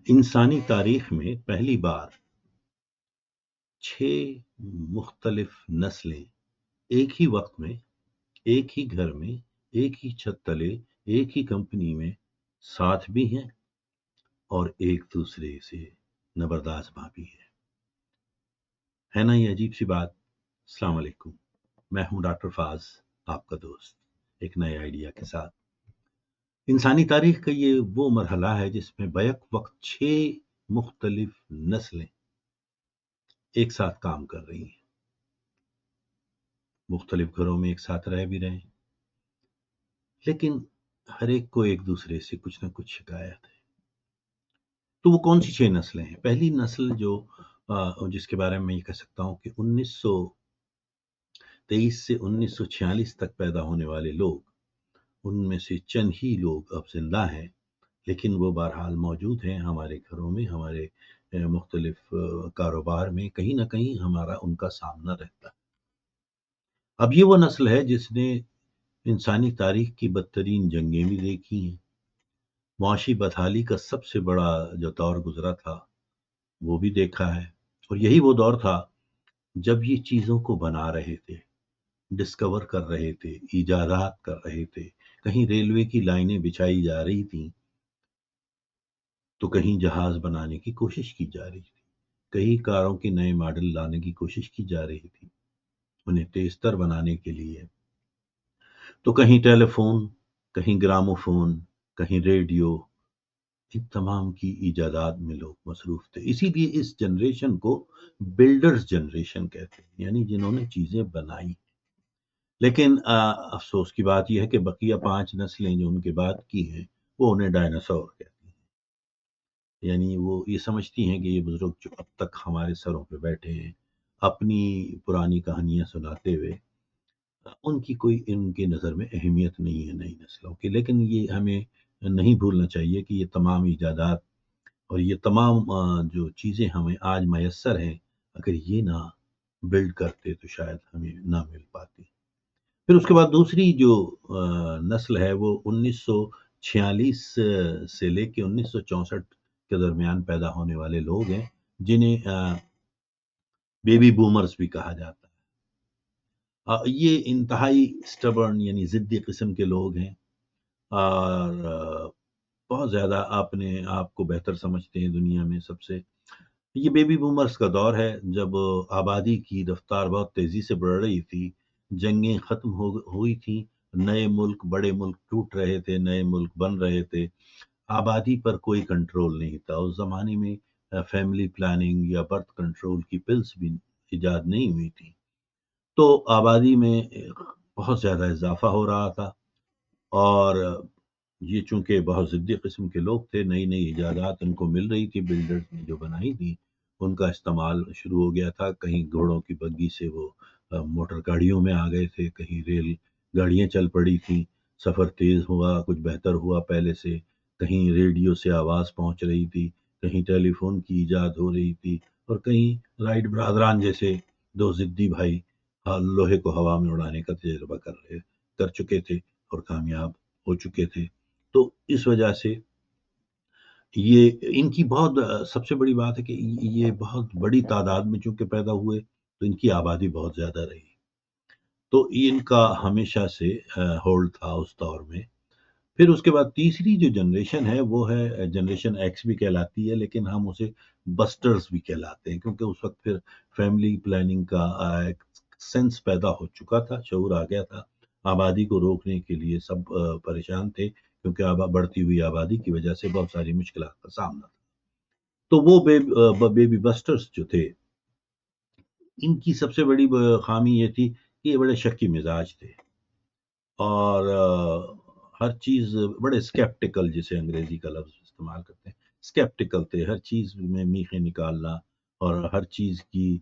انسانی تاریخ میں پہلی بار 6 مختلف نسلیں ایک ہی وقت میں، ایک ہی گھر میں، ایک ہی چھت تلے، ایک ہی کمپنی میں ساتھ بھی ہیں اور ایک دوسرے سے نبرداشت بھی ہے نا یہ عجیب سی بات۔ السلام علیکم، میں ہوں ڈاکٹر فاز، آپ کا دوست، ایک نئے آئیڈیا کے ساتھ۔ انسانی تاریخ کا یہ وہ مرحلہ ہے جس میں بیک وقت 6 مختلف نسلیں ایک ساتھ کام کر رہی ہیں، مختلف گھروں میں ایک ساتھ رہ بھی رہے ہیں، لیکن ہر ایک کو ایک دوسرے سے کچھ نہ کچھ شکایت ہے۔ تو وہ کون سی 6 نسلیں ہیں؟ پہلی نسل جو جس کے بارے میں یہ کہہ سکتا ہوں کہ 1923 سے 1946 تک پیدا ہونے والے لوگ، ان میں سے چند ہی لوگ اب زندہ ہیں، لیکن وہ بہرحال موجود ہیں ہمارے گھروں میں، ہمارے مختلف کاروبار میں، کہیں نہ کہیں ہمارا ان کا سامنا رہتا ہے۔ اب یہ وہ نسل ہے جس نے انسانی تاریخ کی بدترین جنگیں بھی دیکھی ہیں، معاشی بدحالی کا سب سے بڑا جو دور گزرا تھا وہ بھی دیکھا ہے، اور یہی وہ دور تھا جب یہ چیزوں کو بنا رہے تھے، ڈسکور کر رہے تھے، ایجادات کر رہے تھے، کہیں ریلوے کی لائنیں بچھائی جا رہی تھیں تو کہیں جہاز بنانے کی کوشش کی جا رہی تھی، کہیں کاروں کے نئے ماڈل لانے کی کوشش کی جا رہی تھی انہیں تیز تر بنانے کے لیے، تو کہیں ٹیلی فون، کہیں گرامو فون، کہیں ریڈیو، ان تمام کی ایجادات میں لوگ مصروف تھے۔ اسی لیے اس جنریشن کو بلڈرز جنریشن کہتے ہیں، یعنی جنہوں نے چیزیں بنائی۔ لیکن افسوس کی بات یہ ہے کہ بقیہ 5 نسلیں جو ان کے بعد کی ہیں وہ انہیں ڈائناسور کہتی ہیں، یعنی وہ یہ سمجھتی ہیں کہ یہ بزرگ جو اب تک ہمارے سروں پہ بیٹھے ہیں اپنی پرانی کہانیاں سناتے ہوئے، ان کی کوئی ان کے نظر میں اہمیت نہیں ہے نئی نسلوں کی۔ لیکن یہ ہمیں نہیں بھولنا چاہیے کہ یہ تمام ایجادات اور یہ تمام جو چیزیں ہمیں آج میسر ہیں، اگر یہ نہ بلڈ کرتے تو شاید ہمیں نہ مل پاتی۔ پھر اس کے بعد دوسری جو نسل ہے وہ 1946 سے لے کے 1964 کے درمیان پیدا ہونے والے لوگ ہیں، جنہیں بیبی بومرز بھی کہا جاتا ہے۔ یہ انتہائی سٹبرن یعنی ضدی قسم کے لوگ ہیں، اور بہت زیادہ اپنے آپ کو بہتر سمجھتے ہیں دنیا میں سب سے۔ یہ بیبی بومرز کا دور ہے جب آبادی کی رفتار بہت تیزی سے بڑھ رہی تھی، جنگیں ختم ہوئی تھیں، نئے ملک، بڑے ملک ٹوٹ رہے تھے، نئے ملک بن رہے تھے، آبادی پر کوئی کنٹرول نہیں تھا۔ اس زمانے میں فیملی پلاننگ یا برتھ کنٹرول کی پلس بھی ایجاد نہیں ہوئی تھی، تو آبادی میں بہت زیادہ اضافہ ہو رہا تھا، اور یہ چونکہ بہت ضدی قسم کے لوگ تھے، نئی نئی ایجادات ان کو مل رہی تھی، بلڈرز نے جو بنائی تھی ان کا استعمال شروع ہو گیا تھا۔ کہیں گھوڑوں کی بگی سے وہ موٹر گاڑیوں میں آ گئے تھے، کہیں ریل گاڑیاں چل پڑی تھیں، سفر تیز ہوا، کچھ بہتر ہوا پہلے سے، کہیں ریڈیو سے آواز پہنچ رہی تھی، کہیں ٹیلی فون کی ایجاد ہو رہی تھی، اور کہیں رائٹ برادران جیسے 2 ضدی بھائی لوہے کو ہوا میں اڑانے کا تجربہ کر چکے تھے اور کامیاب ہو چکے تھے۔ تو اس وجہ سے یہ ان کی بہت سب سے بڑی بات ہے کہ یہ بہت بڑی تعداد میں چونکہ پیدا ہوئے تو ان کی آبادی بہت زیادہ رہی، تو ان کا ہمیشہ سے ہولڈ تھا اس دور میں۔ پھر اس کے بعد تیسری جو جنریشن ہے وہ ہے جنریشن ایکس بھی کہلاتی ہے، لیکن ہم اسے بسٹرز بھی کہلاتے ہیں، کیونکہ اس وقت پھر فیملی پلاننگ کا ایک سینس پیدا ہو چکا تھا، شعور آ گیا تھا، آبادی کو روکنے کے لیے سب پریشان تھے، کیونکہ بڑھتی ہوئی آبادی کی وجہ سے بہت ساری مشکلات کا سامنا تھا۔ تو وہ بیبی بسٹرز جو تھے، ان کی سب سے بڑی خامی یہ تھی کہ یہ بڑے شکی مزاج تھے، اور ہر چیز بڑے اسکیپٹیکل، جسے انگریزی کا لفظ استعمال کرتے ہیں، اسکیپٹیکل تھے، ہر چیز میں میخیں نکالنا، اور ہر چیز کی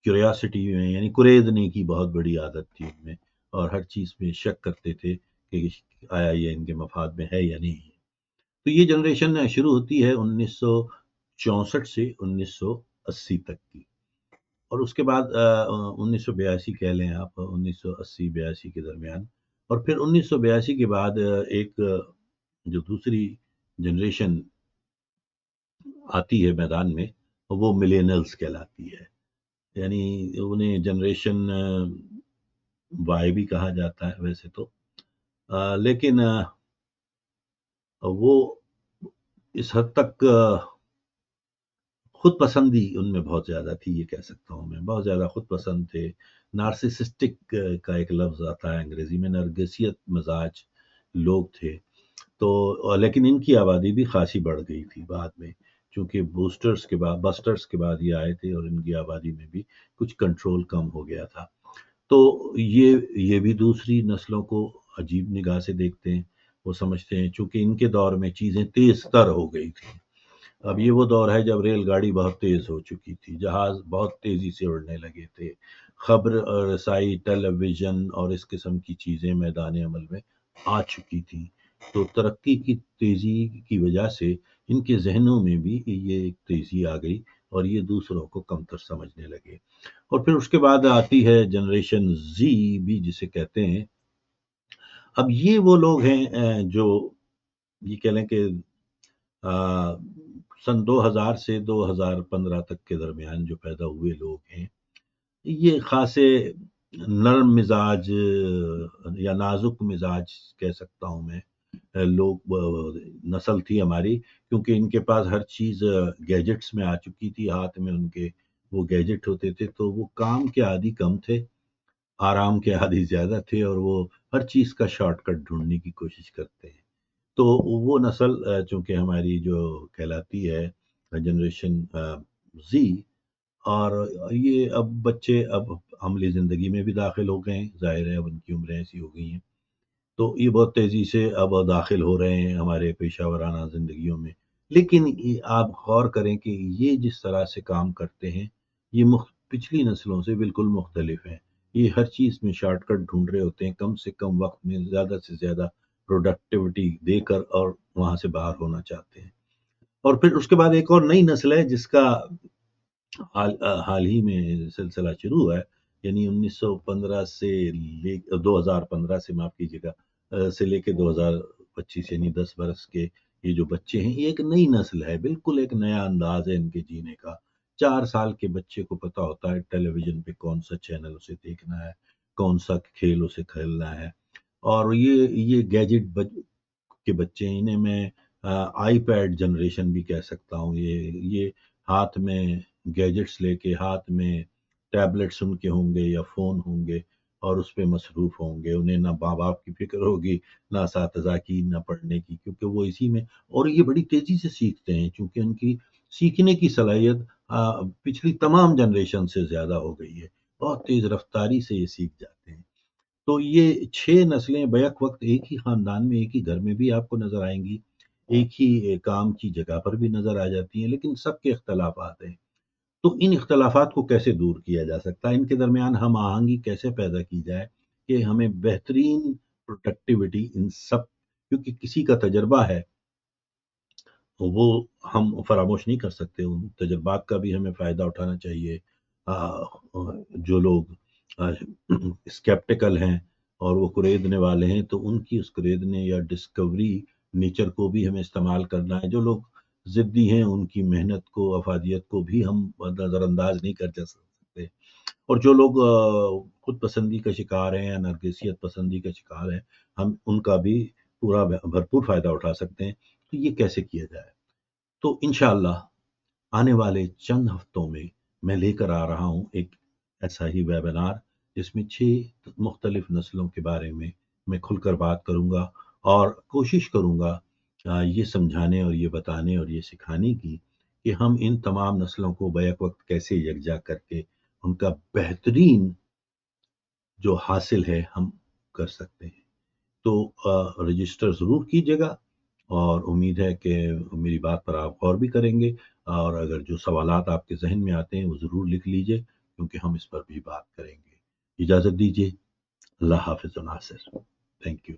کیوریاسٹی میں یعنی کریدنے کی بہت بڑی عادت تھی ان میں، اور ہر چیز میں شک کرتے تھے کہ آیا یہ ان کے مفاد میں ہے یا نہیں ہے۔ تو یہ جنریشن شروع ہوتی ہے 1964 سے 1980 تک کی، اور اس کے بعد 1982 کہہ لیں آپ، 1980-82 کے درمیان، اور پھر 1982 کے بعد ایک جو دوسری जनरेशन आती है मैदान में, वो मिलेनियल्स कहलाती है। यानी उन्हें जनरेशन वाई भी कहा जाता है वैसे तो, लेकिन वो इस हद तक खुद पसंदी उनमें बहुत ज़्यादा थी, ये कह सकता हूँ मैं। बहुत ज़्यादा खुद पसंद थे। नार्सिसिस्टिक का एक लफ्ज़ आता है अंग्रेज़ी में, नरगिसियत मिजाज लोग थे। तो लेकिन इनकी आबादी भी खासी बढ़ गई थी बाद में, क्योंकि बस्टर्स के बाद ये आए थे और इनकी आबादी में भी कुछ कंट्रोल कम हो गया था। तो ये भी दूसरी नस्लों को अजीब निगाह से देखते हैं। वो समझते हैं चूंकि इनके दौर में चीज़ें तेज तर हो गई थी। अब ये वो दौर है जब रेलगाड़ी बहुत तेज हो चुकी थी, जहाज बहुत तेजी से उड़ने लगे थे, खबर और रसाई, टेलीविजन और इस किस्म की चीज़ें मैदान अमल में आ चुकी थी। तो तरक्की की तेज़ी की वजह से इनके जहनों में भी ये एक तेज़ी आ गई और ये दूसरों को कमतर समझने लगे। और फिर उसके बाद आती है जनरेशन जी भी जिसे कहते हैं। अब ये वो लोग हैं जो ये कह लें कि अ, सन 2000 से 2015 तक के दरमियान जो पैदा हुए लोग हैं, ये खासे नर्म मिजाज या नाजुक मिजाज कह सकता हूँ मैं, नस्ल थी हमारी, क्योंकि इनके पास हर चीज़ गैजेट्स में आ चुकी थी, हाथ में उनके वो गैजेट होते थे, तो वो काम के आदी कम थे, आराम के आदी ज़्यादा थे और वो हर चीज़ का शॉर्टकट ढूंढने की कोशिश करते हैं। तो वो नस्ल चूंकि हमारी जो कहलाती है जनरेशन जी, और ये अब बच्चे अब अमली ज़िंदगी में भी दाखिल हो गए हैं, ज़ाहिर है अब उनकी उम्रें ऐसी हो गई हैं। तो ये बहुत तेज़ी से अब दाखिल हो रहे हैं हमारे पेशा वराना ज़िंदगियों में। लेकिन ये आप गौर करें कि ये जिस तरह से काम करते हैं, ये पिछली नस्लों से बिल्कुल मुख्तलिफ हैं। ये हर चीज़ में शॉर्टकट ढूँढ रहे होते हैं, कम से कम वक़्त में ज़्यादा से ज़्यादा प्रोडक्टिविटी देकर और वहाँ से बाहर होना चाहते हैं। और फिर उसके बाद एक और नई नस्ल है जिसका हाल ही में सिलसिला शुरू हुआ है, यानी 1915 से 2015 से, माफ़ कीजिएगा, से लेके 2025 यानी 10 बरस के ये जो बच्चे हैं, ये एक नई नस्ल है, बिल्कुल एक नया अंदाज़ है इनके जीने का। 4 साल के बच्चे को पता होता है टेलीविज़न पे कौन-सा चैनल उसे देखना है, कौन-सा खेल उसे खेलना है। और ये गैजेट के बच्चे हैं, इन्हें मैं आईपैड जनरेशन भी कह सकता हूँ। ये हाथ में गैजेट्स लेके, हाथ में टैबलेट्स उनके होंगे या फ़ोन होंगे और उस पे मसरूफ़ होंगे। उन्हें ना माँ-बाप की फ़िक्र होगी, ना असातिज़ा की, ना पढ़ने की, क्योंकि वो इसी में, और ये बड़ी तेज़ी से सीखते हैं क्योंकि उनकी सीखने की सलाहियत पिछली तमाम जनरेशन से ज़्यादा हो गई है। बहुत तेज़ रफ़्तारी से ये सीख जाते हैं। तो ये 6 नस्लें बैक वक़्त एक ही ख़ानदान में, एक ही घर में भी आपको नज़र आएँगी, एक ही काम की जगह पर भी नज़र आ जाती हैं, लेकिन सबके इख्तलाफ़ात हैं। तो इन इख्तलाफ़ात को कैसे दूर किया जा सकता है? इनके दरमियान हम आहंगी कैसे पैदा की जाए कि हमें बेहतरीन प्रोडक्टिविटी इन सब, क्योंकि किसी का तजुर्बा है, तो वो हम फरामोश नहीं कर सकते, उन तजुर्बात का भी हमें फ़ायदा उठाना चाहिए। जो लोग अ, स्केप्टिकल हैं और वो कुरेदने वाले हैं, तो उनकी उस कुरेदने या डिस्कवरी नेचर को भी हमें इस्तेमाल करना है। जो लोग ज़िद्दी हैं, उनकी मेहनत को, अफ़ादियत को भी हम नज़रअंदाज नहीं कर जा सकते। और जो लोग खुद पसंदी का शिकार हैं या नरगिसियत पसंदी का शिकार हैं, हम उनका भी पूरा भरपूर फ़ायदा उठा सकते हैं। तो ये कैसे किया जाए? तो इंशाअल्लाह आने वाले चंद हफ्तों में मैं लेकर आ रहा हूँ एक ऐसा ही वेबिनार, जिसमें 6 मुख्तलिफ नस्लों के बारे में मैं खुलकर बात करूँगा और कोशिश करूँगा ये समझाने और ये बताने और ये सिखाने की कि हम इन तमाम नस्लों को बैक वक़्त कैसे यकजा करके उनका बेहतरीन जो हासिल है हम कर सकते हैं। तो रजिस्टर ज़रूर कीजिएगा और उम्मीद है कि मेरी बात पर आप गौर भी करेंगे, और अगर जो सवालात आपके ज़हन में आते हैं वो ज़रूर लिख लीजिए, क्योंकि हम इस पर भी बात करेंगे। इजाज़त दीजिए। अल्लाह हाफ़िज़ नासिर। Thank you.